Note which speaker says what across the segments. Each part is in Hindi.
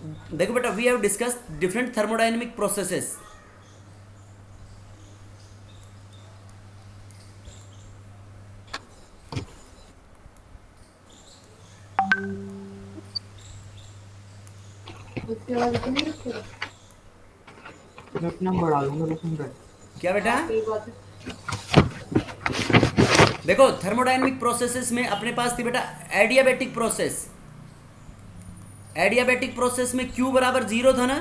Speaker 1: देखो बेटा, we have discuss different thermodynamic processes.
Speaker 2: मैं अपना बढ़ा लूंगा लेकिन
Speaker 1: क्या बेटा? देखो थर्मोडाइनमिक प्रोसेसेस में अपने पास थी बेटा एडियाबैटिक प्रोसेस। एडियाबैटिक प्रोसेस में Q बराबर 0 था ना?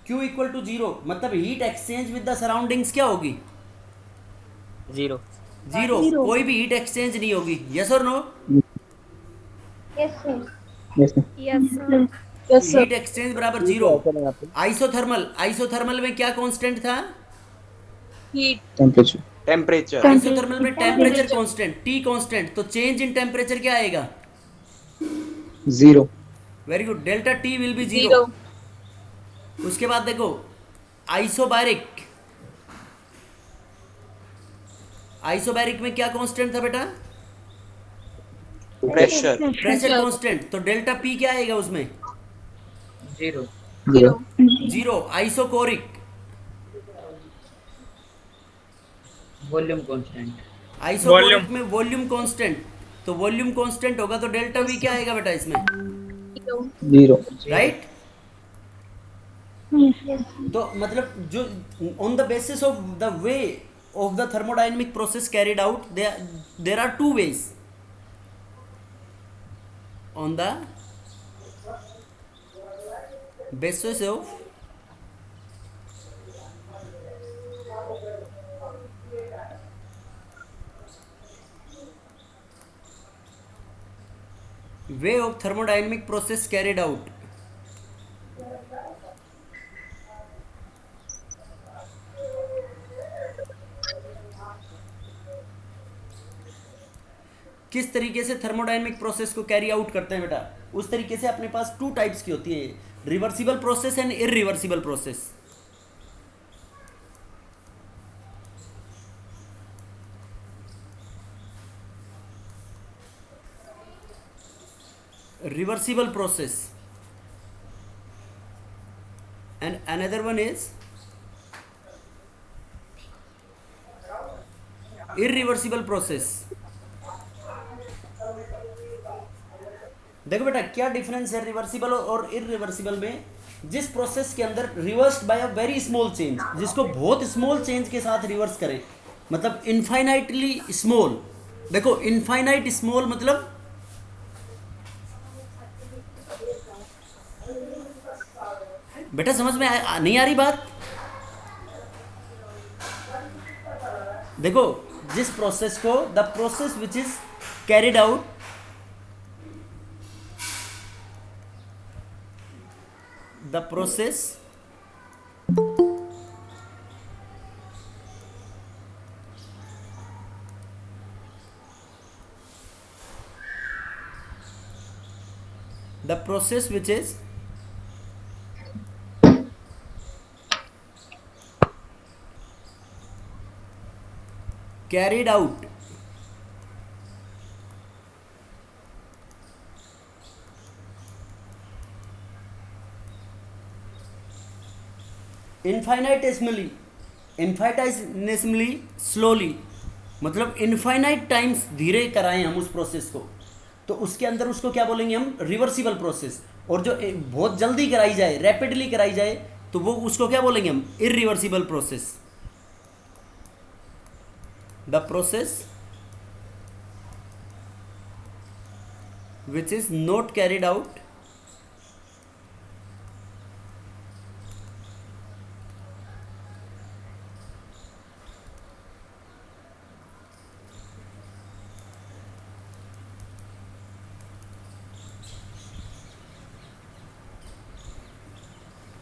Speaker 1: Q इक्वल टू 0 मतलब heat exchange with the surroundings क्या होगी?
Speaker 3: जीरो।
Speaker 1: 0।
Speaker 4: Zero.
Speaker 1: कोई भी हीट एक्सचेंज नहीं होगी। यस और no?
Speaker 4: Yes, sir.
Speaker 2: Yes
Speaker 5: Yes, sir.
Speaker 4: Yes, sir.
Speaker 1: Heat exchange बराबर
Speaker 3: ठीक
Speaker 1: 0।
Speaker 3: है सर यहाँ पे।
Speaker 1: आइसोथर्मल, आइसोथर्मल में क्या कांस्टेंट था?
Speaker 4: Heat.
Speaker 2: Temperature
Speaker 6: temperature.
Speaker 1: आइसोथर्मल में temperature
Speaker 4: Temperature.
Speaker 1: Constant, T constant, तो चेंज इन टेम्परेचर क्या आएगा?
Speaker 2: 0
Speaker 1: very good, delta T will be 0।
Speaker 4: Zero.
Speaker 1: उसके बाद देखो आइसोबैरिक, आइसोबैरिक में क्या कांस्टेंट था बेटा?
Speaker 6: प्रेशर।
Speaker 1: प्रेशर कांस्टेंट, तो डेल्टा पी क्या आएगा उसमें?
Speaker 2: 0
Speaker 4: Zero.
Speaker 1: 0। Isochoric,
Speaker 2: volume constant
Speaker 1: isochoric में वॉल्यूम कांस्टेंट, तो वॉल्यूम कांस्टेंट होगा तो डेल्टा वी क्या आएगा बेटा इसमें?
Speaker 4: Zero.
Speaker 2: 0
Speaker 1: राइट?
Speaker 4: Yes.
Speaker 1: तो मतलब जो on the basis of the way of the thermodynamic process carried out, there are two ways on the basis of way of thermodynamic process carried out। किस तरीके से थर्मोडायनेमिक प्रोसेस को कैरी आउट करते हैं बेटा? उस तरीके से अपने पास टू टाइप्स की होती है, reversible process and irreversible process. Reversible process and another one is irreversible process। देखो बेटा क्या डिफरेंस है रिवर्सिबल और इरिवर्सिबल में। जिस प्रोसेस के अंदर reversed bye a very small change, जिसको बहुत स्मॉल चेंज के साथ रिवर्स करें, मतलब इनफाइनाइटली स्मॉल। देखो इनफाइनाइट स्मॉल मतलब बेटा समझ में नहीं आ रही बात? देखो जिस प्रोसेस को, the process which is carried out, the process which is carried out infinitesimally slowly, मतलब इनफाइनाइट टाइम्स धीरे कराएं हम उस प्रोसेस को, तो उसके अंदर उसको क्या बोलेंगे हम? Reversible process. और जो बहुत जल्दी कराई जाए, रैपिडली कराई जाए, तो वो उसको क्या बोलेंगे हम? Irreversible process. The process which is not carried out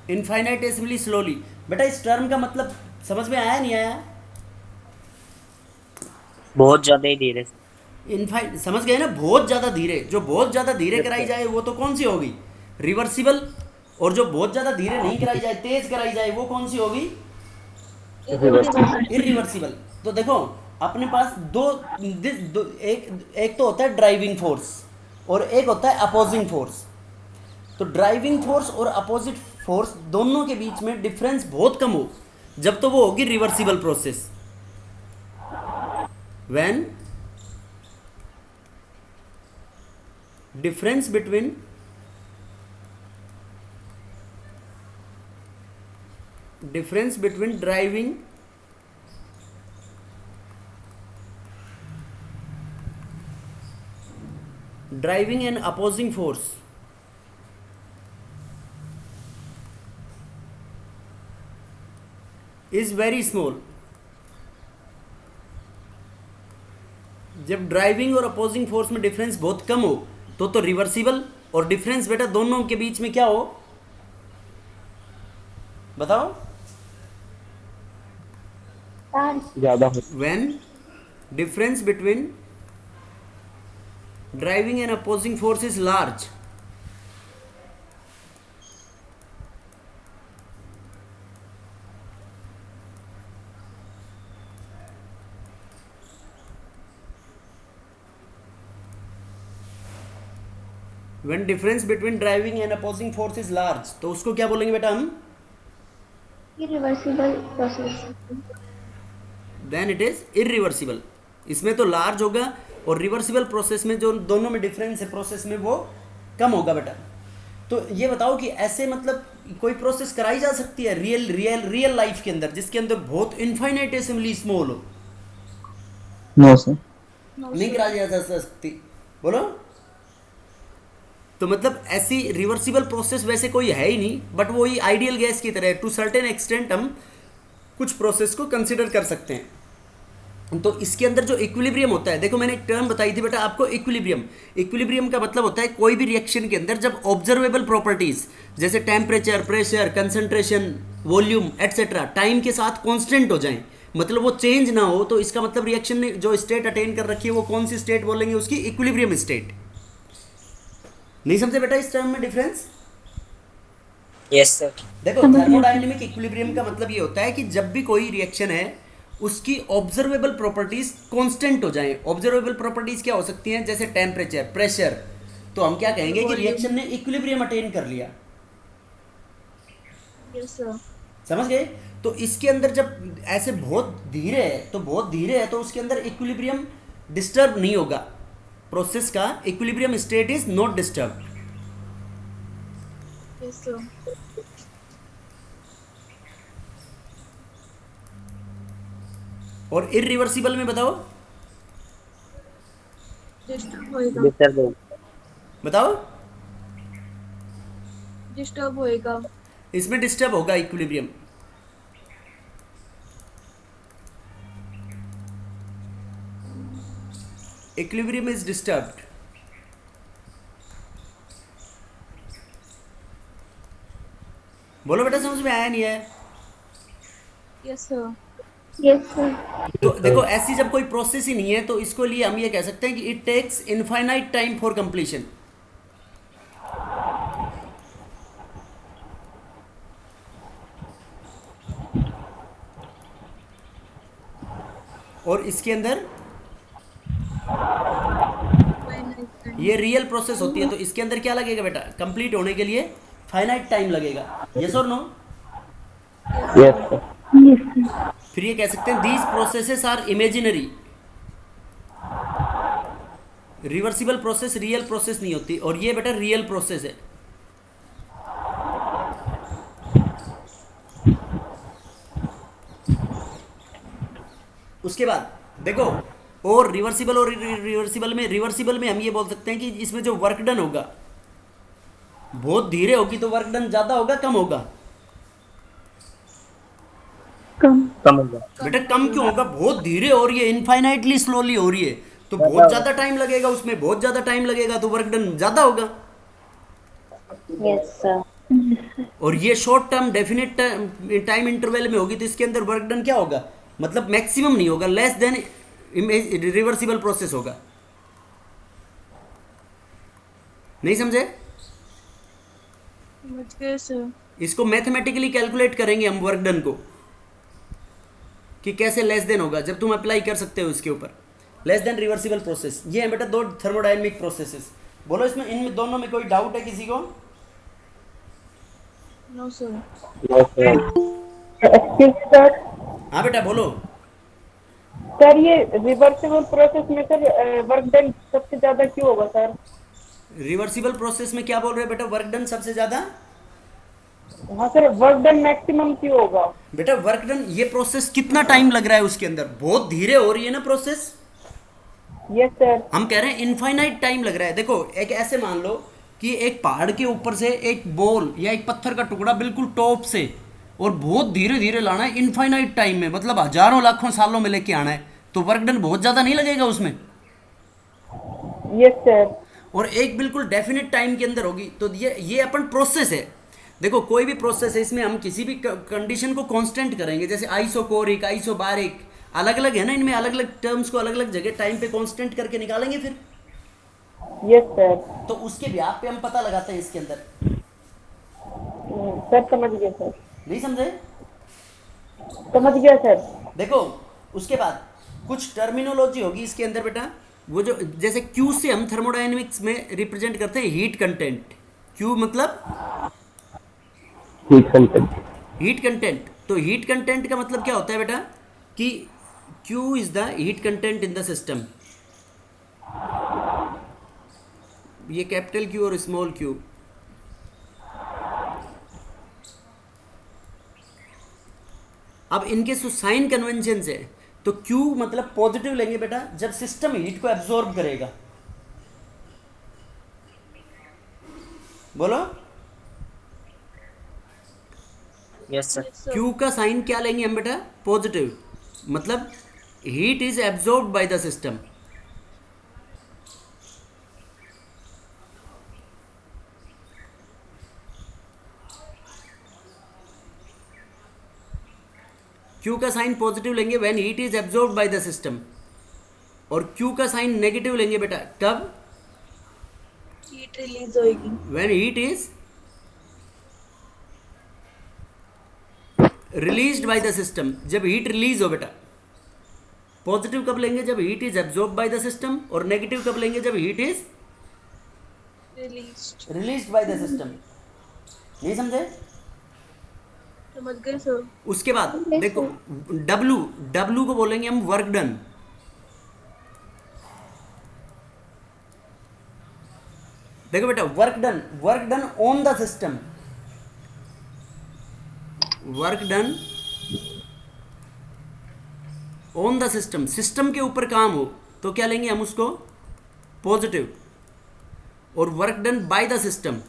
Speaker 1: infinitesimally slowly. बेटा इस टर्म का मतलब समझ में आया नहीं आया?
Speaker 3: बहुत ज्यादा ही धीरे से।
Speaker 1: समझ गए ना? बहुत ज़्यादा धीरे, जो बहुत ज़्यादा धीरे कराई जाए वो तो कौन सी होगी? रिवर्सिबल। और जो बहुत ज़्यादा धीरे नहीं कराई जाए, तेज कराई जाए, वो कौन सी होगी? इरिवर्सिबल। तो देखो अपने पास दो एक तो होता है ड्राइविंग फोर्स, और एक होता है अपोजिंग फोर्स। तो ड्राइविंग फोर्स और अपोजिट फोर्स दोनों के बीच में डिफरेंस बहुत कम हो, जब तो वो होगी reversible process. When difference between driving and opposing force is very small। जब ड्राइविंग और अपोजिंग फोर्स में डिफरेंस बहुत कम हो तो रिवर्सिबल, और डिफरेंस बेटा दोनों के बीच में क्या हो, बताओ।
Speaker 2: ज्यादा हो।
Speaker 1: When difference between driving and opposing force is large, when difference between driving and opposing force is large, तो उसको क्या बोलेंगे बेटा हम,
Speaker 4: irreversible process।
Speaker 1: Then it is irreversible. इसमें तो लार्ज होगा, और रिवर्सिबल प्रोसेस में जो दोनों में डिफरेंस है प्रोसेस में वो कम होगा बेटा। तो ये बताओ कि ऐसे मतलब कोई प्रोसेस कराई जा सकती है रियल लाइफ के अंदर जिसके अंदर बहुत इनफाइनाइटेसिमली स्मॉल हो?
Speaker 2: No sir.
Speaker 1: नहीं कराई जा सकती, बोलो। तो मतलब ऐसी रिवर्सिबल प्रोसेस वैसे कोई है ही नहीं, बट वो ही आइडियल गैस की तरह टू सर्टेन एक्सटेंट हम कुछ प्रोसेस को कंसिडर कर सकते हैं। तो इसके अंदर जो इक्विलिब्रियम होता है, देखो मैंने एक टर्म बताई थी बेटा आपको, इक्विलिब्रियम का मतलब होता है कोई भी रिएक्शन के अंदर जब ऑब्जर्वेबल प्रॉपर्टीज जैसे temperature, pressure, concentration, volume etcetera time के साथ कांस्टेंट हो जाएं, मतलब वो चेंज ना हो, तो इसका मतलब रिएक्शन ने जो स्टेट अटेन कर रखी है वो कौन सी स्टेट बोलेंगे, उसकी इक्विलिब्रियम स्टेट। नहीं समझे बेटा इस टर्म में डिफरेंस?
Speaker 3: Yes sir.
Speaker 1: देखो थर्मोडायनेमिक इक्विलिब्रियम का मतलब ये होता है कि जब भी कोई रिएक्शन है उसकी ऑब्जर्वेबल प्रॉपर्टीज कांस्टेंट हो जाएं। ऑब्जर्वेबल प्रॉपर्टीज क्या हो सकती हैं, जैसे टेम्परेचर, प्रेशर, तो हम क्या कहेंगे कि रिएक्शन ने इक्विलिब्रियम अटेन कर लिया।
Speaker 4: Yes sir.
Speaker 1: समझ गए? तो इसके अंदर जब ऐसे बहुत धीरे है तो उसके अंदर इक्विलिब्रियम डिस्टर्ब नहीं होगा, प्रोसेस का equilibrium state is not disturb.
Speaker 4: Yes sir.
Speaker 1: और इरिवर्सिबल में बताओ,
Speaker 4: डिस्टर्ब होएगा।
Speaker 1: बताओ।
Speaker 4: डिस्टर्ब होएगा।
Speaker 1: इसमें डिस्टर्ब होगा इक्विलिब्रियम। Equilibrium is disturbed. बोलो बेटा, समझ में आया नहीं है?
Speaker 4: Yes sir. Yes sir.
Speaker 1: तो देखो ऐसी जब कोई प्रोसेस ही नहीं है तो इसको लिए हम ये कह सकते हैं कि it takes infinite time for completion. और इसके अंदर ये रियल प्रोसेस होती है, तो इसके अंदर क्या लगेगा बेटा, कंप्लीट होने के लिए फाइनाइट टाइम लगेगा। यस और नो?
Speaker 2: यस।
Speaker 1: फिर ये कह सकते हैं these processes are imaginary. Reversible process real process नहीं होती, और ये बेटा रियल प्रोसेस है। उसके बाद देखो, और रिवर्सिबल में हम ये बोल सकते हैं कि इसमें जो वर्क डन होगा बहुत धीरे होगी, तो वर्क डन ज्यादा होगा कम होगा?
Speaker 3: कम होगा
Speaker 1: बेटा कम क्यों होगा? बहुत धीरे हो रही है, इनफाइनाइटली स्लोली हो रही है, तो बहुत ज्यादा टाइम लगेगा, उसमें बहुत ज्यादा टाइम लगेगा, तो वर्क डन ज्यादा होगा।
Speaker 4: Yes sir.
Speaker 1: और ये short term definite time interval में होगी, तो इसके अंदर वर्क डन क्या होगा, मतलब मैक्सिमम नहीं होगा, लेस देन रिवर्सिबल प्रोसेस होगा। नहीं समझे?
Speaker 4: समझ गए सर।
Speaker 1: इसको मैथमेटिकली कैलकुलेट करेंगे हम वर्क डन को, कि कैसे लेस देन होगा, जब तुम अप्लाई कर सकते हो इसके ऊपर। लेस देन रिवर्सिबल प्रोसेस, ये है बेटा दो थर्मोडायनेमिक प्रोसेसेस, बोलो इसमें इनमें दोनों में कोई डाउट है किसी को?
Speaker 4: No, sir.
Speaker 2: No sir.
Speaker 5: Excuse sir.
Speaker 1: हाँ बेटा बोलो।
Speaker 5: सर ये रिवर्सिबल प्रोसेस में सर वर्क डन सबसे ज्यादा क्यों होगा सर?
Speaker 1: रिवर्सिबल प्रोसेस में क्या बोल रहे हो बेटा, वर्क डन सबसे ज़्यादा?
Speaker 5: हाँ सर, वर्क डन मैक्सिमम क्यों होगा?
Speaker 1: बेटा वर्क डन, ये प्रोसेस कितना टाइम लग रहा है उसके अंदर, बहुत धीरे हो रही है ना प्रोसेस।
Speaker 5: Yes sir.
Speaker 1: हम कह रहे हैं इनफाइनाइट टाइम लग रहा है। देखो एक ऐसे मान लो कि एक पहाड़ के ऊपर से एक बॉल या एक पत्थर का टुकड़ा बिल्कुल टॉप से, और बहुत धीरे धीरे लाना है इनफाइनाइट टाइम में, मतलब हजारों लाखों सालों में लेके आना है, तो वर्क डन बहुत ज़्यादा नहीं लगेगा उसमें।
Speaker 5: Yes sir.
Speaker 1: और एक बिल्कुल डेफिनेट टाइम के अंदर होगी। तो ये अपन प्रोसेस है। देखो कोई भी प्रोसेस है, इसमें हम किसी भी कंडीशन को कांस्टेंट करेंगे, जैसे आइसोकोरिक, आइसोबारिक, अलग अलग है ना, इनमें अलग अलग टर्म्स को अलग अलग जगह टाइम पे कांस्टेंट करके निकालेंगे फिर।
Speaker 5: Yes sir.
Speaker 1: तो उसके ब्याह पे हम पता लगाते हैं इसके अंदर।
Speaker 5: सर समझ गया सर।
Speaker 1: नहीं समझे?
Speaker 5: समझ गया सर।
Speaker 1: देखो उसके बाद कुछ टर्मिनोलॉजी होगी इसके अंदर बेटा, वो जो जैसे Q से हम थर्मोडायनेमिक्स में रिप्रेजेंट करते हैं हीट कंटेंट। Q मतलब
Speaker 2: हीट कंटेंट।
Speaker 1: Heat content. तो हीट कंटेंट का मतलब क्या होता है बेटा कि Q is the heat content in the system. ये कैपिटल Q और स्मॉल q। अब इनके साइन कन्वेंशन है, तो Q मतलब पॉजिटिव लेंगे बेटा जब सिस्टम हीट को एब्जॉर्ब करेगा। बोलो
Speaker 3: Yes, sir.
Speaker 4: Yes, sir.
Speaker 1: Q का साइन क्या लेंगे हम बेटा, पॉजिटिव, मतलब heat is absorb by the system. Q का साइन पॉजिटिव लेंगे when heat is absorb by the system, और Q का साइन नेगेटिव लेंगे बेटा कब,
Speaker 4: Heat release होएगी.
Speaker 1: When heat is released by the system, जब हीट रिलीज हो बेटा। पॉजिटिव कब लेंगे, जब heat is absorb by the system, और नेगेटिव कब लेंगे, जब heat is
Speaker 4: Released.
Speaker 1: Released by the system. नहीं समझे?
Speaker 4: समझ गए सर.
Speaker 1: उसके बाद देखो W को बोलेंगे हम वर्क डन। देखो बेटा work done on the system, work done on the system, system के ऊपर काम हो तो क्या लेंगे हम उसको, पॉजिटिव। और work done by the system,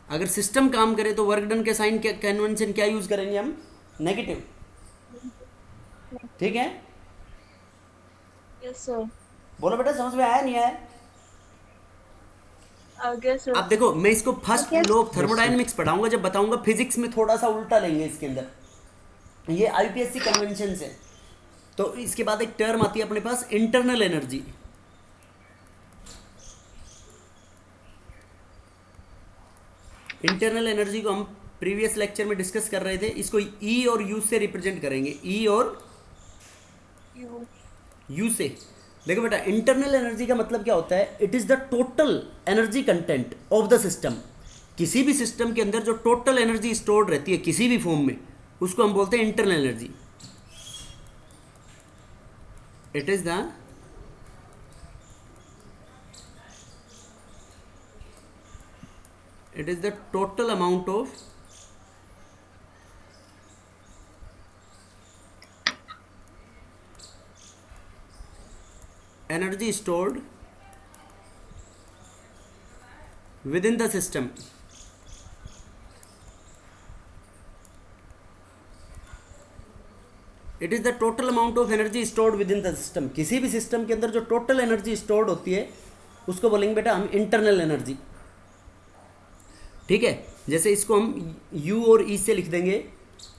Speaker 1: अगर सिस्टम काम करे तो वर्क डन के साइन के कन्वेंशन क्या यूज करेंगे हम, नेगेटिव। ठीक है?
Speaker 4: Yes, sir.
Speaker 1: बोलो बेटा समझ में आया नहीं आया?
Speaker 4: आ गया सर.
Speaker 1: अब देखो मैं इसको फर्स्ट लॉ ऑफ थर्मोडायनेमिक्स पढ़ाऊंगा, जब बताऊंगा फिजिक्स में थोड़ा सा उल्टा लेंगे इसके अंदर। ये आईपीएससी कन्वेंशन है। तो इसके बाद एक टर्म आती है अपने पास, इंटरनल एनर्जी। इंटरनल एनर्जी को हम प्रीवियस लेक्चर में डिस्कस कर रहे थे। इसको ई और यू से रिप्रेजेंट करेंगे, ई और
Speaker 4: You.
Speaker 1: यू से। देखो बेटा इंटरनल एनर्जी का मतलब क्या होता है, it is the total energy content of the system. किसी भी सिस्टम के अंदर जो टोटल एनर्जी स्टोर्ड रहती है किसी भी फॉर्म में, उसको हम बोलते हैं internal energy. It is the total amount of energy stored within the system. It is the total amount of energy stored within the system. किसी भी सिस्टम के अंदर जो टोटल एनर्जी स्टोर्ड होती है उसको बोलेंगे बेटा हम इंटरनल एनर्जी। ठीक है? जैसे इसको हम U और E से लिख देंगे,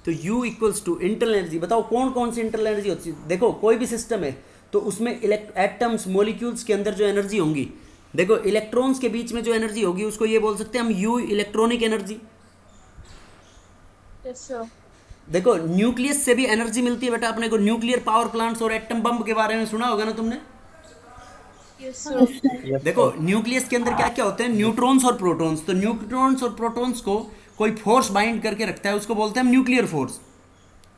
Speaker 1: तो U equals to internal energy. बताओ कौन कौन सी इंटरनल एनर्जी होती है? देखो कोई भी सिस्टम है तो उसमें एटम्स, मॉलिक्यूल्स के अंदर जो एनर्जी होंगी, देखो इलेक्ट्रॉन्स के बीच में जो एनर्जी होगी उसको ये बोल सकते हैं हम U electronic energy.
Speaker 4: Yes, sir.
Speaker 1: देखो न्यूक्लियस से भी एनर्जी मिलती है बेटा अपने को, न्यूक्लियर पावर प्लांट्स और एटम बम के बारे में सुना होगा ना तुमने।
Speaker 4: Yes, sir.
Speaker 3: Yes,
Speaker 1: देखो
Speaker 3: sir.
Speaker 1: न्यूक्लियस के अंदर क्या क्या होते हैं, न्यूट्रॉन्स और प्रोटॉन्स। तो न्यूट्रॉन्स और प्रोटॉन्स को कोई फोर्स बाइंड करके रखता है, उसको बोलते हैं हम न्यूक्लियर फोर्स।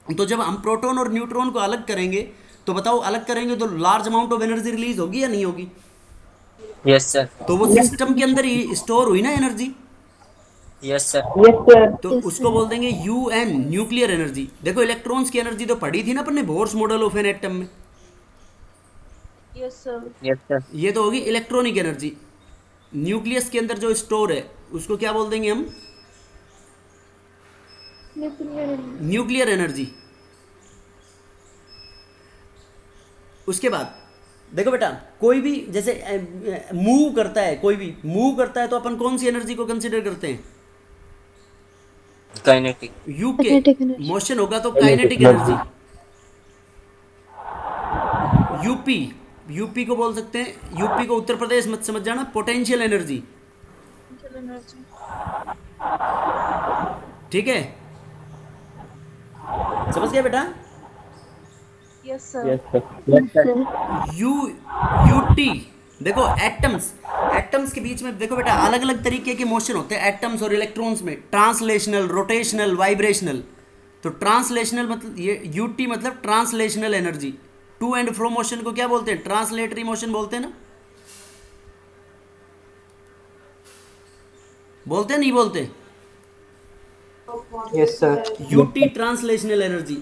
Speaker 1: तो जब हम प्रोटॉन और न्यूट्रॉन को अलग करेंगे, तो बताओ अलग करेंगे तो large amount of energy release होगी या नहीं होगी?
Speaker 3: Yes, sir.
Speaker 1: तो वो सिस्टम के अंदर ही स्टोर हुई ना energy,
Speaker 3: Yes, sir.
Speaker 5: Yes, sir.
Speaker 1: तो उसको बोल देंगे UN, न्यूक्लियर एनर्जी। देखो इलेक्ट्रॉन्स की एनर्जी तो पढ़ी थी ना अपन ने Bohr's model of an atom में,
Speaker 4: Yes, sir.
Speaker 3: Yes, sir.
Speaker 1: ये तो होगी इलेक्ट्रॉनिक एनर्जी। न्यूक्लियस के अंदर जो स्टोर है उसको क्या बोल देंगे हम? Nuclear energy. उसके बाद देखो बेटा, कोई भी जैसे मूव करता है, कोई भी मूव करता है तो अपन कौन सी एनर्जी को कंसीडर करते हैं?
Speaker 3: Kinetic.
Speaker 1: यू के मोशन होगा तो काइनेटिक एनर्जी। यूपी, यूपी को बोल सकते हैं, यूपी को उत्तर प्रदेश मत समझ जाना, पोटेंशियल एनर्जी।
Speaker 4: Potential energy.
Speaker 1: ठीक है, समझ गए बेटा?
Speaker 4: Yes, sir.
Speaker 2: Yes, sir.
Speaker 3: Yes, sir.
Speaker 1: You UT, देखो एटम्स, एटम्स के बीच में देखो बेटा अलग अलग तरीके के मोशन होते हैं एटम्स और इलेक्ट्रॉन्स में, ट्रांसलेशनल, रोटेशनल, वाइब्रेशनल। तो ट्रांसलेशनल मतलब ये यूटी मतलब translational energy. To and fro motion को क्या बोलते हैं? ट्रांसलेटरी मोशन बोलते हैं ना, बोलते हैं नहीं बोलते?
Speaker 3: Yes, sir.
Speaker 1: UT translational energy.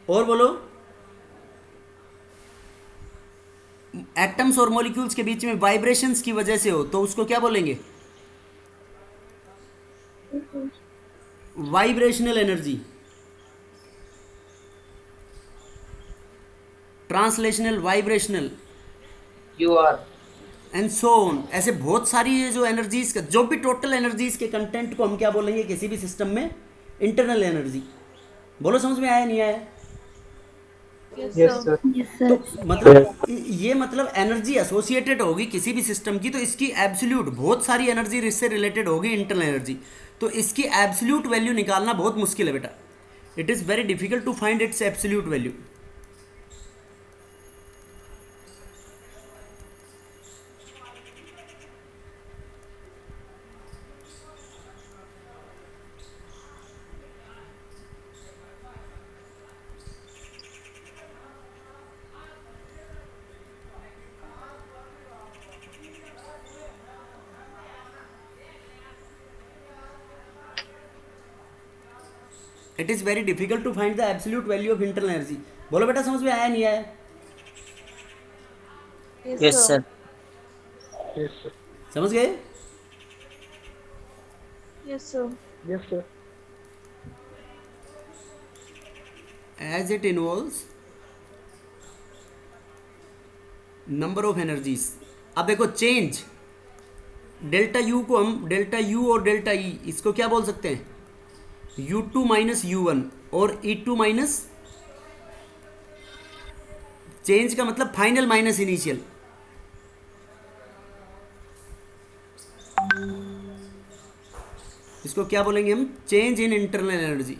Speaker 1: और बोलो, एटम्स और मॉलिक्यूल्स के बीच में वाइब्रेशंस की वजह से हो तो उसको क्या बोलेंगे? Vibrational energy, translational, vibrational
Speaker 3: You are.
Speaker 1: And so on. ऐसे बहुत सारी ये जो एनर्जीज का, जो भी टोटल एनर्जीज के कंटेंट को हम क्या बोलेंगे किसी भी सिस्टम में? Internal energy. बोलो समझ में आया नहीं आया?
Speaker 4: Yes,
Speaker 3: Yes,
Speaker 4: sir.
Speaker 3: sir.
Speaker 1: तो मतलब ये मतलब एनर्जी एसोसिएटेड होगी किसी भी सिस्टम की, तो इसकी एब्सोल्यूट बहुत सारी एनर्जी इससे रिलेटेड होगी, इंटरनल एनर्जी। तो इसकी एब्सोल्यूट वैल्यू निकालना बहुत मुश्किल है बेटा। It is very difficult to find its absolute value. It is very difficult to find the absolute value of internal energy. बोलो बेटा समझ में आया नहीं आया?
Speaker 4: Yes,
Speaker 3: Yes,
Speaker 4: sir.
Speaker 3: sir.
Speaker 1: समझ गए?
Speaker 4: Yes, sir.
Speaker 3: Yes, sir.
Speaker 1: As it involves number of energies. अब देखो चेंज, डेल्टा यू को हम डेल्टा यू और डेल्टा ई इसको क्या बोल सकते हैं? U2 माइनस U1 और E2 माइनस, चेंज का मतलब फाइनल माइनस इनिशियल। इसको क्या बोलेंगे हम? Change in internal energy.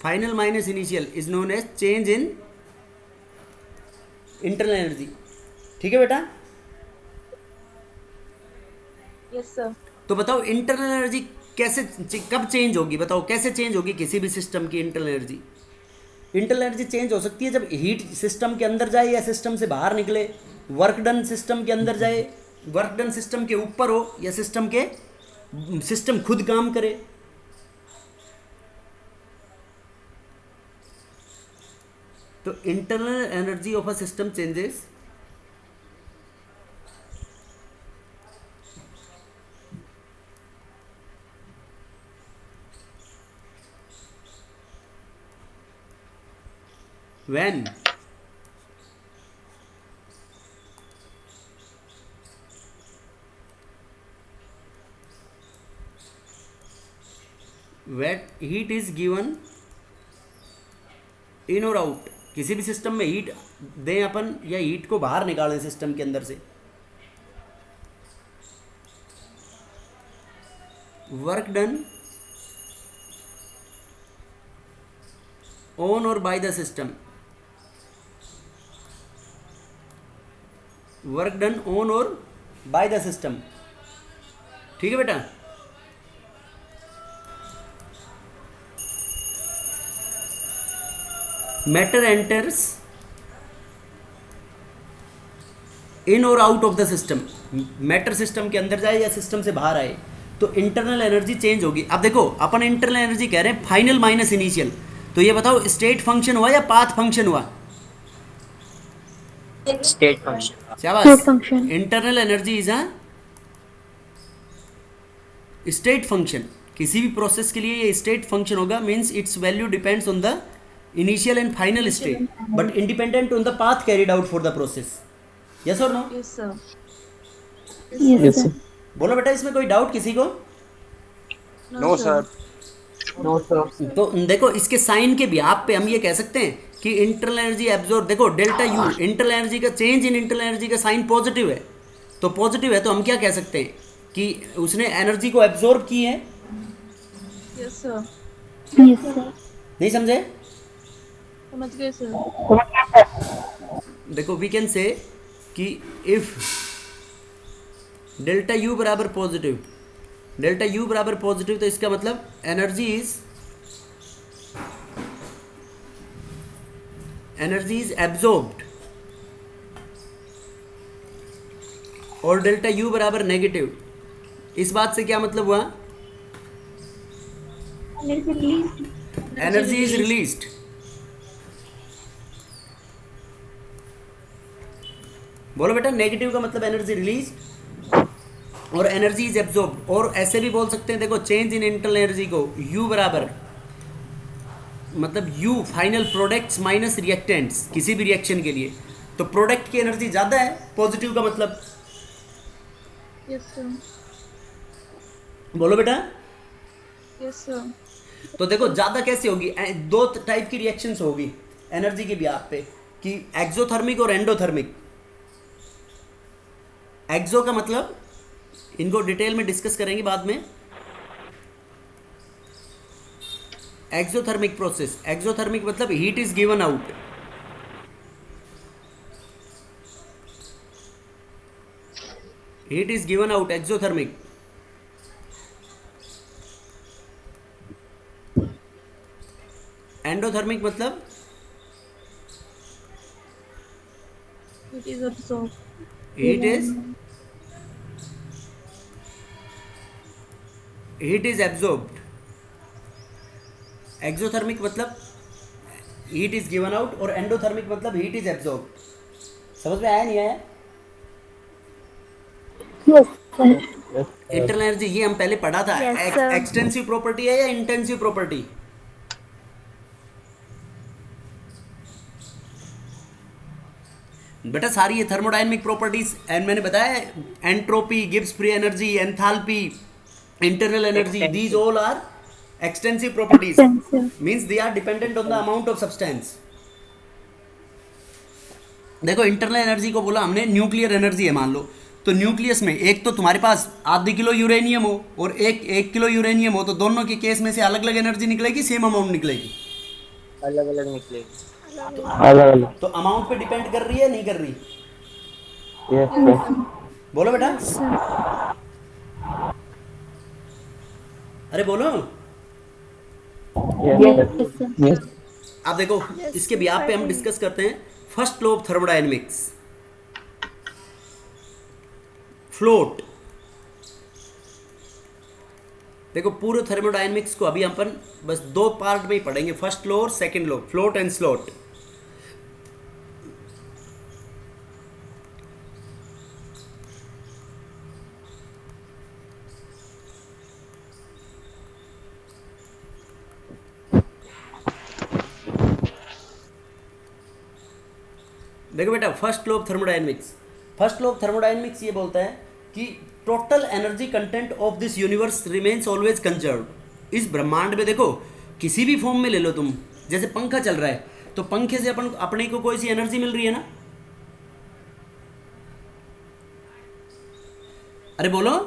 Speaker 1: Final minus initial is known as change in internal energy. ठीक है बेटा?
Speaker 4: Yes, sir.
Speaker 1: तो बताओ इंटरनल एनर्जी कैसे कब चेंज होगी? बताओ कैसे चेंज होगी किसी भी सिस्टम की internal energy? Internal energy change हो सकती है जब हीट सिस्टम के अंदर जाए या सिस्टम से बाहर निकले, वर्क डन सिस्टम के अंदर जाए, वर्क डन सिस्टम के ऊपर हो, या सिस्टम खुद काम करे। तो internal energy of a system changes when wet heat is given in और आउट। किसी भी सिस्टम में हीट दें अपन या हीट को बाहर निकालें सिस्टम के अंदर से, वर्क डन ऑन और bye the system work done on और बाय द सिस्टम। ठीक है बेटा। मैटर एंटर्स इन और out of the system. Matter system के अंदर जाए या सिस्टम से बाहर आए तो इंटरनल एनर्जी चेंज होगी। अब देखो अपन इंटरनल एनर्जी कह रहे हैं फाइनल माइनस इनिशियल, तो ये बताओ स्टेट फंक्शन हुआ या पाथ फंक्शन हुआ?
Speaker 3: State function.
Speaker 1: शाबाश। Internal energy is a state function. किसी भी प्रोसेस के लिए ये स्टेट फंक्शन होगा, means it's value depends on the initial and final state but independent on the path carried out for the process. Yes और no?
Speaker 4: Yes, sir.
Speaker 2: Yes, sir.
Speaker 1: बोलो बेटा, इसमें कोई डाउट किसी को?
Speaker 3: No, sir.
Speaker 2: No, sir.
Speaker 1: तो देखो इसके साइन के बिहाफ पे हम ये कह सकते हैं कि इंटरनल एनर्जी एब्जॉर्ब, देखो डेल्टा यू इंटरनल एनर्जी का चेंज इन इंटरनल एनर्जी का साइन पॉजिटिव है, तो पॉजिटिव है तो हम क्या कह सकते हैं कि उसने एनर्जी को एब्जॉर्ब की है।
Speaker 4: Yes, sir.
Speaker 1: नहीं समझे?
Speaker 4: समझ गए सर।
Speaker 1: देखो वी कैन से कि इफ डेल्टा यू बराबर पॉजिटिव, डेल्टा यू बराबर पॉजिटिव, तो इसका मतलब एनर्जी इज एब्जॉर्ब्ड, और डेल्टा यू बराबर नेगेटिव, इस बात से क्या मतलब हुआ? Energy is released. बोलो बेटा, नेगेटिव का मतलब एनर्जी रिलीज और एनर्जी इज एब्जॉर्ब्ड। और ऐसे भी बोल सकते हैं, देखो चेंज इन इंटरनल एनर्जी को U बराबर, मतलब U final products minus reactants किसी भी रिएक्शन के लिए, तो प्रोडक्ट की एनर्जी ज़्यादा है, पॉजिटिव का मतलब।
Speaker 4: Yes, sir.
Speaker 1: बोलो बेटा।
Speaker 4: Yes, sir.
Speaker 1: तो देखो ज़्यादा कैसे होगी? दो टाइप की रिएक्शंस होगी एनर्जी के बिहाफ पे, कि एक्सोथर्मिक और एंडोथर्मिक। एक्सो का मतलब, इनको डिटेल में डिस्कस करेंगे बाद में। एक्सोथर्मिक प्रोसेस, एक्सोथर्मिक मतलब heat is given out, heat is given out exothermic. Endothermic मतलब
Speaker 4: It is absorbed.
Speaker 1: Heat is absorbed. Exothermic मतलब हीट इज गिवन आउट और एंडोथर्मिक मतलब हीट इज एब्जॉर्ब्ड। समझ में आया नहीं आया? इंटरनल एनर्जी ये हम पहले पढ़ा था। एक्सटेंसिव प्रॉपर्टी है या इंटेंसिव प्रॉपर्टी? बेटा सारी ये थर्मोडायनेमिक प्रॉपर्टीज, एंड मैंने बताया entropy, Gibbs free energy, enthalpy, internal energy, these all are extensive properties, means they are dependent on the amount of substance. देखो इंटरनल एनर्जी को बोला हमने न्यूक्लियर एनर्जी है मान लो, तो न्यूक्लियस में एक तो तुम्हारे पास आधे किलो यूरेनियम हो और एक किलो यूरेनियम हो, तो दोनों के केस में से अलग अलग एनर्जी निकलेगी, सेम अमाउंट निकलेगी?
Speaker 3: अलग अलग निकलेगी।
Speaker 2: अलग अलग।
Speaker 1: तो अमाउंट पे डिपेंड कर रही है नहीं कर रही?
Speaker 2: Yes, sir.
Speaker 1: बोलो बेटा। अरे बोलो।
Speaker 2: Yes, sir. Yes.
Speaker 1: अब देखो इसके बिहाफ पे हम डिस्कस करते हैं first law of thermodynamics, float. देखो पूरे थर्मोडायनेमिक्स को अभी अपन बस दो पार्ट में ही पढ़ेंगे, फर्स्ट लॉ और second law, float and slot. देखो बेटा first law of thermodynamics, first law of thermodynamics ये बोलता है कि total energy content of this universe remains always conserved. इस ब्रह्मांड में देखो किसी भी फॉर्म में ले लो तुम, जैसे पंखा चल रहा है तो पंखे से अपन अपने को कोई सी एनर्जी मिल रही है ना? अरे बोलो।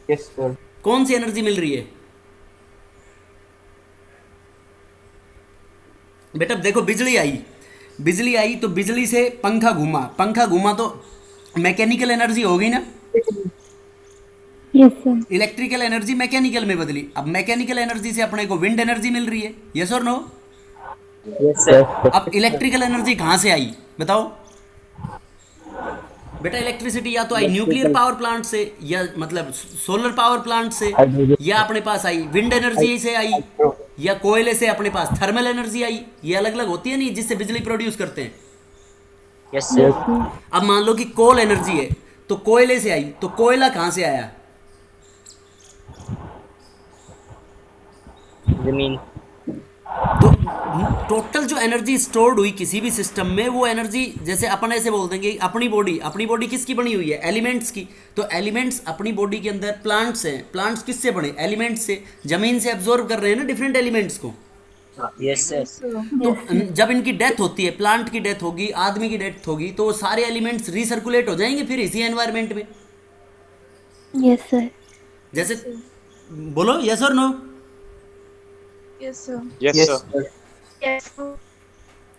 Speaker 2: Yes, sir.
Speaker 1: कौन सी एनर्जी मिल रही है बेटा? देखो बिजली आई, बिजली आई तो बिजली से पंखा घूमा, पंखा घूमा तो मैकेनिकल एनर्जी हो गई ना,
Speaker 2: yes sir.
Speaker 1: Electrical energy mechanical में बदली। अब मैकेनिकल एनर्जी से अपने को विंड एनर्जी मिल रही है, यस और नो?
Speaker 3: Yes sir.
Speaker 1: अब इलेक्ट्रिकल एनर्जी कहाँ से आई बताओ बेटा? इलेक्ट्रिसिटी या तो आई न्यूक्लियर पावर प्लांट से, या मतलब सोलर पावर प्लांट से, या अपने पास आई विंड एनर्जी से आई, या कोयले से अपने पास थर्मल एनर्जी आई। ये अलग अलग होती है नहीं, जिससे बिजली प्रोड्यूस करते हैं।
Speaker 3: Yes sir.
Speaker 1: अब मान लो कि कोल एनर्जी है तो कोयले से आई, तो कोयला कहाँ से आया?
Speaker 3: जमीन।
Speaker 1: तो टोटल जो एनर्जी स्टोर्ड हुई किसी भी सिस्टम में, वो एनर्जी, जैसे अपन ऐसे बोल देंगे अपनी बॉडी किसकी बनी हुई है? एलिमेंट्स की। तो एलिमेंट्स अपनी बॉडी के अंदर, प्लांट्स हैं, प्लांट्स किससे बने? एलिमेंट्स से। जमीन से एब्जॉर्ब कर रहे हैं ना डिफरेंट एलिमेंट्स को।
Speaker 3: Yes sir.
Speaker 4: Yes, sir.
Speaker 1: तो जब इनकी डेथ होती है, प्लांट की डेथ होगी, आदमी की डेथ होगी, तो वो सारे एलिमेंट्स रिसर्कुलेट हो जाएंगे फिर इसी एनवायरनमेंट में।
Speaker 2: Yes sir.
Speaker 1: जैसे बोलो यस और no?
Speaker 4: Yes, sir.
Speaker 3: Yes
Speaker 2: yes
Speaker 3: sir.
Speaker 2: Sir.
Speaker 4: Yes, sir.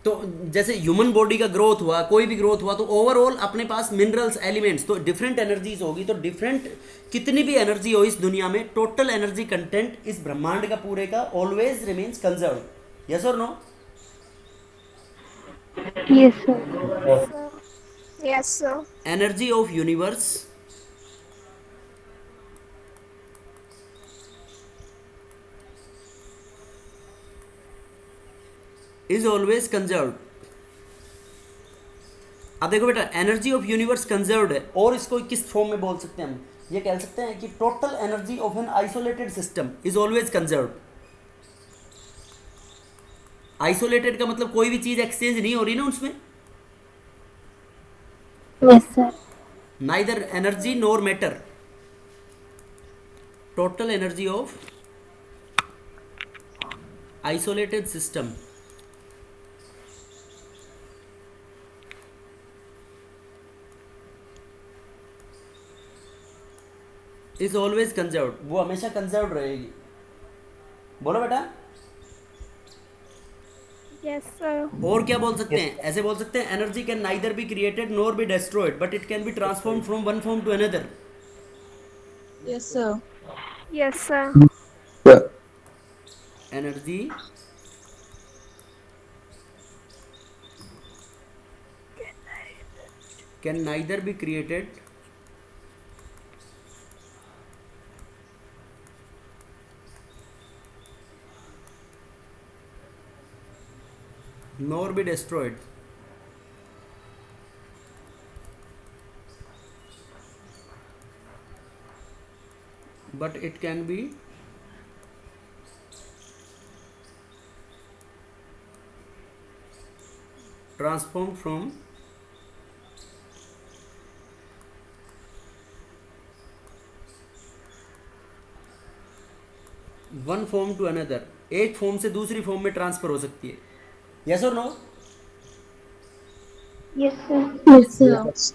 Speaker 1: तो जैसे ह्यूमन बॉडी का ग्रोथ हुआ, कोई भी ग्रोथ हुआ, तो ओवरऑल अपने पास मिनरल्स, एलिमेंट्स, तो डिफरेंट एनर्जीज होगी। तो डिफरेंट कितनी भी एनर्जी हो इस दुनिया में, टोटल एनर्जी कंटेंट इस ब्रह्मांड का पूरे का ऑलवेज रिमेन्स कंजर्व। यस और no?
Speaker 2: Yes sir.
Speaker 6: Yes, sir.
Speaker 1: Energy of universe is always conserved. अब देखो बेटा, एनर्जी ऑफ यूनिवर्स कंजर्व्ड है, और इसको किस फॉर्म में बोल सकते हैं हम? ये कह सकते हैं कि total energy of an isolated system is always conserved. Isolated का मतलब कोई भी चीज एक्सचेंज नहीं हो रही ना उसमें,
Speaker 2: yes sir.
Speaker 1: Neither energy nor matter. Total energy of isolated system is always conserved, वो हमेशा कंजर्व्ड रहेगी। बोलो बेटा।
Speaker 6: Yes, sir.
Speaker 1: और क्या बोल सकते हैं? ऐसे बोल सकते हैं, energy can neither be created nor be destroyed, but it can be transform from one form to another.
Speaker 4: Yes, sir.
Speaker 6: Yes, sir.
Speaker 1: Energy can neither be created nor be destroyed, but it can be transformed from one form to another. एक फॉर्म से दूसरी फॉर्म में ट्रांसफर हो सकती है। यस और no?
Speaker 2: Yes sir.
Speaker 4: Yes, sir.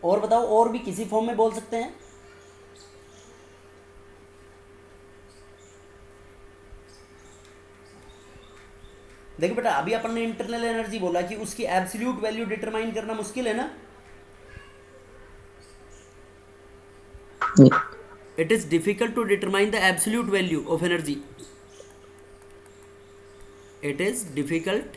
Speaker 1: और बताओ, और भी किसी फॉर्म में बोल सकते हैं? देखो बेटा, अभी अपन ने इंटरनल एनर्जी बोला कि उसकी एब्सोल्यूट वैल्यू डिटरमाइन करना मुश्किल है ना। It is difficult to determine the absolute value of energy. It is difficult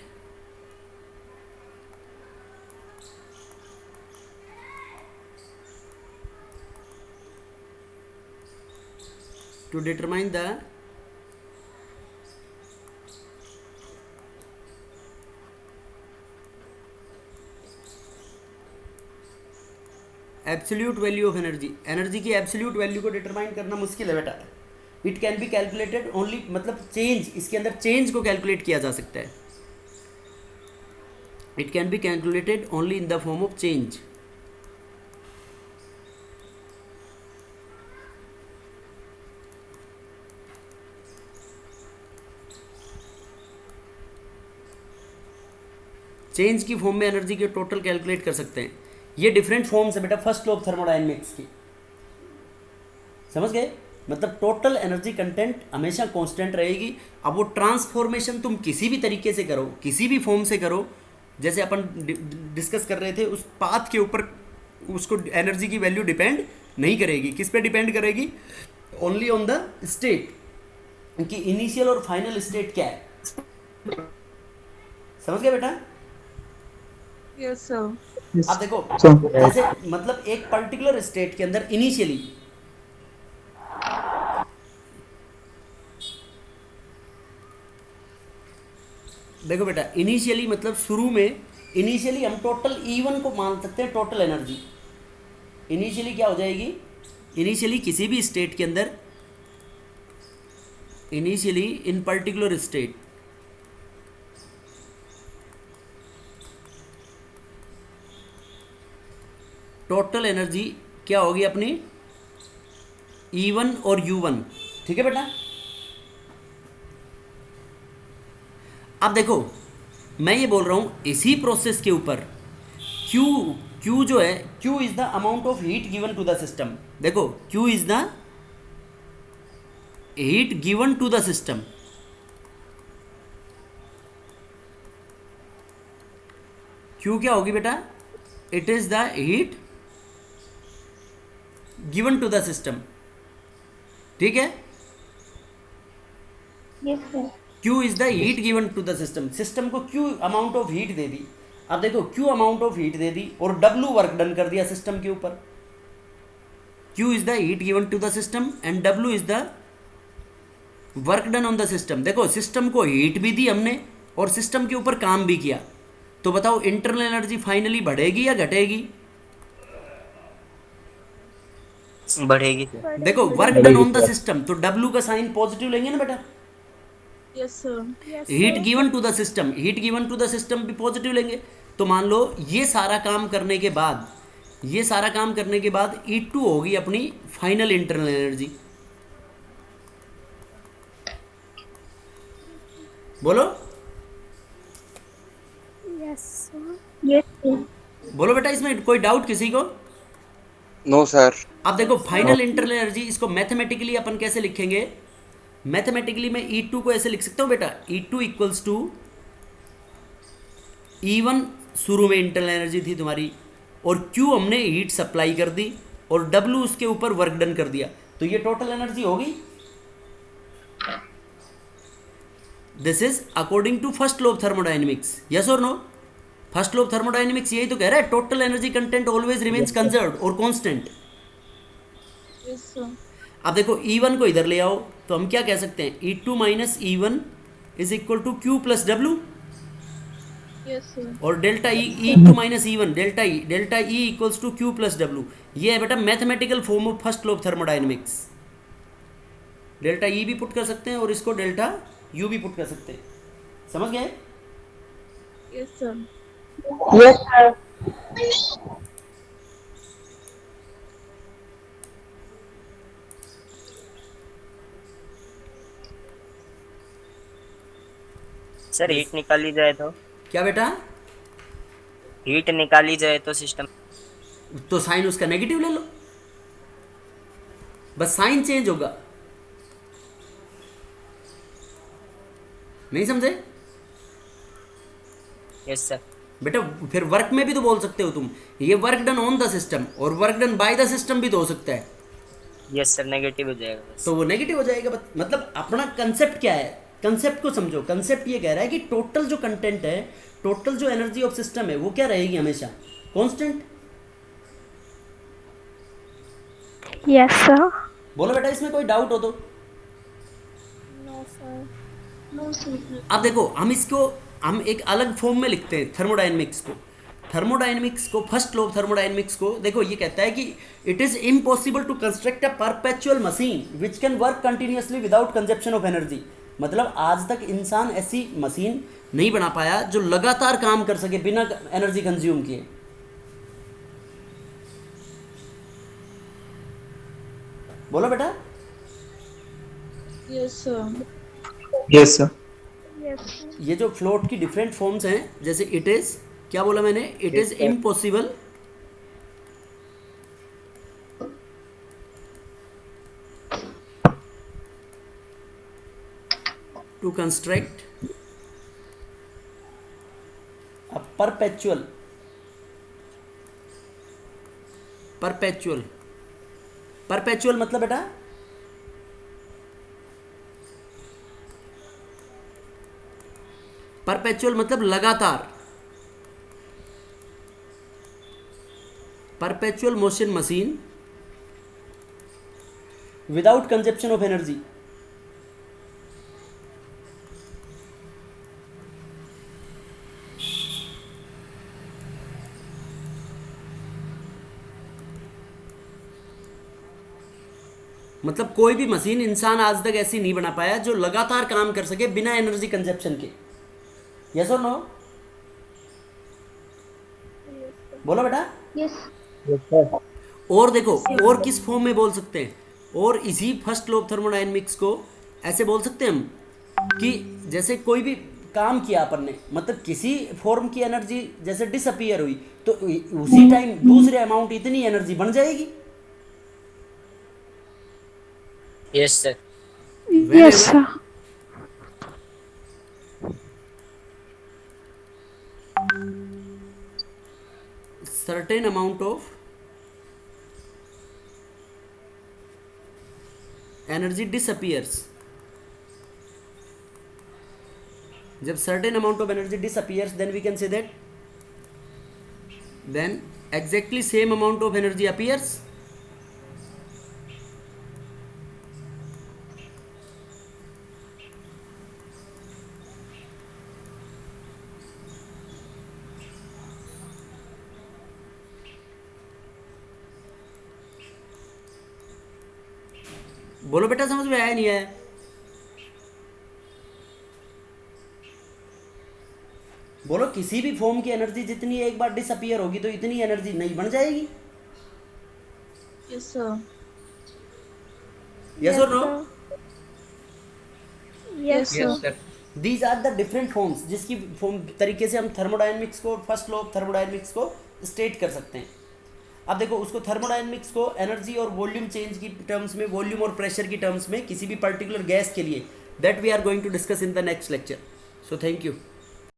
Speaker 1: to determine the absolute value of energy. Energy की एब्सोल्यूट वैल्यू को डिटरमाइन करना मुश्किल है बेटा। It can be calculated only, मतलब चेंज, इसके अंदर चेंज को कैलकुलेट किया जा सकता है। It can be calculated only in the form of change. Change की फॉर्म में एनर्जी के टोटल कैलकुलेट कर सकते हैं। ये डिफरेंट फॉर्म्स है बेटा फर्स्ट लॉ ऑफ थर्मोडायनेमिक्स की, समझ गए? मतलब टोटल एनर्जी कंटेंट हमेशा कांस्टेंट रहेगी। अब वो ट्रांसफॉर्मेशन तुम किसी भी तरीके से करो, किसी भी फॉर्म से करो, जैसे अपन डिस्कस कर रहे थे, उस पाथ के ऊपर उसको एनर्जी की वैल्यू डिपेंड नहीं करेगी। किस पे डिपेंड करेगी? ओनली ऑन द स्टेट, कि इनिशियल और फाइनल स्टेट क्या है। समझ गए बेटा?
Speaker 4: Yes, sir.
Speaker 1: आप देखो, जैसे मतलब एक पर्टिकुलर स्टेट के अंदर इनिशियली देखो बेटा, इनिशियली मतलब शुरू में इनिशियली हम टोटल E1 को मान सकते हैं टोटल एनर्जी। इनिशियली क्या हो जाएगी? इनिशियली किसी भी स्टेट के अंदर, initially in particular state total energy क्या होगी अपनी? E1 और U1। ठीक है बेटा? अब देखो, मैं ये बोल रहा हूँ इसी प्रोसेस के ऊपर Q जो है, Q is the amount of heat given to the system. देखो, Q is the heat given to the system. Q क्या होगी बेटा? It is the heat given to the system. ठीक है?
Speaker 2: Yes, sir.
Speaker 1: Q is the heat given to the system. System को Q अमाउंट ऑफ हीट दे दी। अब देखो, Q अमाउंट ऑफ हीट दे दी और W वर्क डन कर दिया सिस्टम के ऊपर। Q is the heat given to the system and W is the work done on the system. देखो, सिस्टम को हीट भी दी हमने और सिस्टम के ऊपर काम भी किया। तो बताओ इंटरनल एनर्जी फाइनली बढ़ेगी या घटेगी?
Speaker 3: बढ़ेगी सर।
Speaker 1: देखो, work done on the system, तो W का साइन पॉजिटिव लेंगे ना बेटा?
Speaker 4: Yes, sir.
Speaker 6: Yes,
Speaker 1: heat
Speaker 6: sir.
Speaker 1: Given to the system, heat given to the system भी पॉजिटिव लेंगे। तो मान लो ये सारा काम करने के बाद, ये सारा काम करने के बाद E2 होगी अपनी फाइनल इंटरनल एनर्जी। बोलो
Speaker 6: Yes, sir.
Speaker 2: Yes, sir.
Speaker 1: बोलो बेटा, इसमें कोई डाउट किसी को?
Speaker 7: No sir.
Speaker 1: अब देखो, फाइनल इंटरनल एनर्जी, इसको मैथमेटिकली अपन कैसे लिखेंगे? मैथमेटिकली मैं E2 को ऐसे लिख सकता हूँ बेटा, E2 इक्वल्स टू E1 शुरू में इंटरनल एनर्जी थी तुम्हारी, और Q हमने हीट सप्लाई कर दी और W उसके ऊपर वर्क डन कर दिया, तो ये टोटल एनर्जी होगी। This is according to first law of thermodynamics. Yes और no? First law of thermodynamics यही तो कह रहा है, total energy content always remains conserved और कांस्टेंट।
Speaker 4: Yes, sir.
Speaker 1: अब देखो, E1 को इधर ले आओ तो हम क्या कह सकते हैं? E2 minus E1 is equal to Q plus W,
Speaker 4: Yes, sir.
Speaker 1: और delta E2 minus E1 delta E equals to Q plus W। ये है बेटा mathematical form of first law of thermodynamics. Delta E भी पुट कर सकते हैं और इसको डेल्टा U भी पुट कर सकते हैं। समझ गए?
Speaker 4: Yes, sir.
Speaker 5: Yes, sir.
Speaker 3: Sir heat निकाली जाए तो,
Speaker 1: क्या बेटा?
Speaker 3: हीट निकाली जाए तो सिस्टम,
Speaker 1: तो साइन उसका नेगेटिव ले लो, बस साइन चेंज होगा। नहीं समझे
Speaker 3: यस सर।
Speaker 1: बेटा? फिर वर्क में भी तो बोल सकते हो तुम, ये work done on the system और work done by the system भी तो हो सकता है।
Speaker 3: यस सर, नेगेटिव हो जाएगा बस।
Speaker 1: तो वो नेगेटिव हो जाएगा। मतलब अपना कंसेप्ट क्या है? कंसेप्ट को समझो। कंसेप्ट ये कह रहा है कि टोटल जो कंटेंट है, टोटल जो एनर्जी ऑफ सिस्टम है, वो क्या रहेगी? हमेशा कांस्टेंट।
Speaker 6: Yes, sir.
Speaker 1: बोलो बेटा, इसमें कोई डाउट हो तो?
Speaker 6: No, sir.
Speaker 4: No, sir.
Speaker 1: अब देखो, हम एक अलग फॉर्म में लिखते हैं थर्मोडायनेमिक्स को। थर्मोडायनेमिक्स को, फर्स्ट लॉ ऑफ थर्मोडायनेमिक्स को देखो, ये कहता है कि it is impossible to construct a perpetual machine which can work continuously without consumption of energy. मतलब आज तक इंसान ऐसी मशीन नहीं बना पाया जो लगातार काम कर सके बिना एनर्जी कंज्यूम किए। बोलो बेटा।
Speaker 4: Yes, sir.
Speaker 7: Yes sir.
Speaker 6: Yes, sir.
Speaker 1: ये जो फ्लोट की डिफरेंट फॉर्म्स हैं, जैसे इट इज, क्या बोला मैंने? It is impossible to construct a perpetual मतलब बेटा परपेचुअल मतलब लगातार, perpetual motion machine without consumption of energy. मतलब कोई भी मशीन इंसान आज तक ऐसी नहीं बना पाया जो लगातार काम कर सके बिना एनर्जी कंजप्शन के। यस और नो? बोलो बेटा।
Speaker 2: Yes.
Speaker 1: और देखो और किस फॉर्म में बोल सकते हैं, और इसी फर्स्ट लॉ ऑफ थर्मोडायनेमिक्स को ऐसे बोल सकते हैं हम कि जैसे कोई भी काम किया अपन ने, मतलब किसी फॉर्म की एनर्जी जैसे डिसअपीयर हुई तो उसी टाइम दूसरे अमाउंट इतनी एनर्जी बन जाएगी।
Speaker 3: Yes sir.
Speaker 6: Yes, sir.
Speaker 1: certain amount of energy disappears, जब certain amount of energy disappears then we can say that then exactly same amount of energy appears। बोलो बेटा, समझ में आया नहीं आया? बोलो किसी भी फॉर्म की एनर्जी जितनी एक बार डिसअपीयर होगी तो इतनी एनर्जी नहीं बन जाएगी।
Speaker 4: Yes, sir.
Speaker 1: यस और no?
Speaker 6: Yes, sir.
Speaker 3: Sir.
Speaker 1: These are the different forms जिसकी फॉर्म तरीके से हम थर्मोडायनेमिक्स को, फर्स्ट लॉ ऑफ थर्मोडायनेमिक्स को स्टेट कर सकते हैं। अब देखो उसको थर्मोडायनेमिक्स को एनर्जी और वॉल्यूम चेंज की टर्म्स में, वॉल्यूम और प्रेशर की टर्म्स में किसी भी पर्टिकुलर गैस के लिए, that we are going to discuss in the next lecture. So thank you.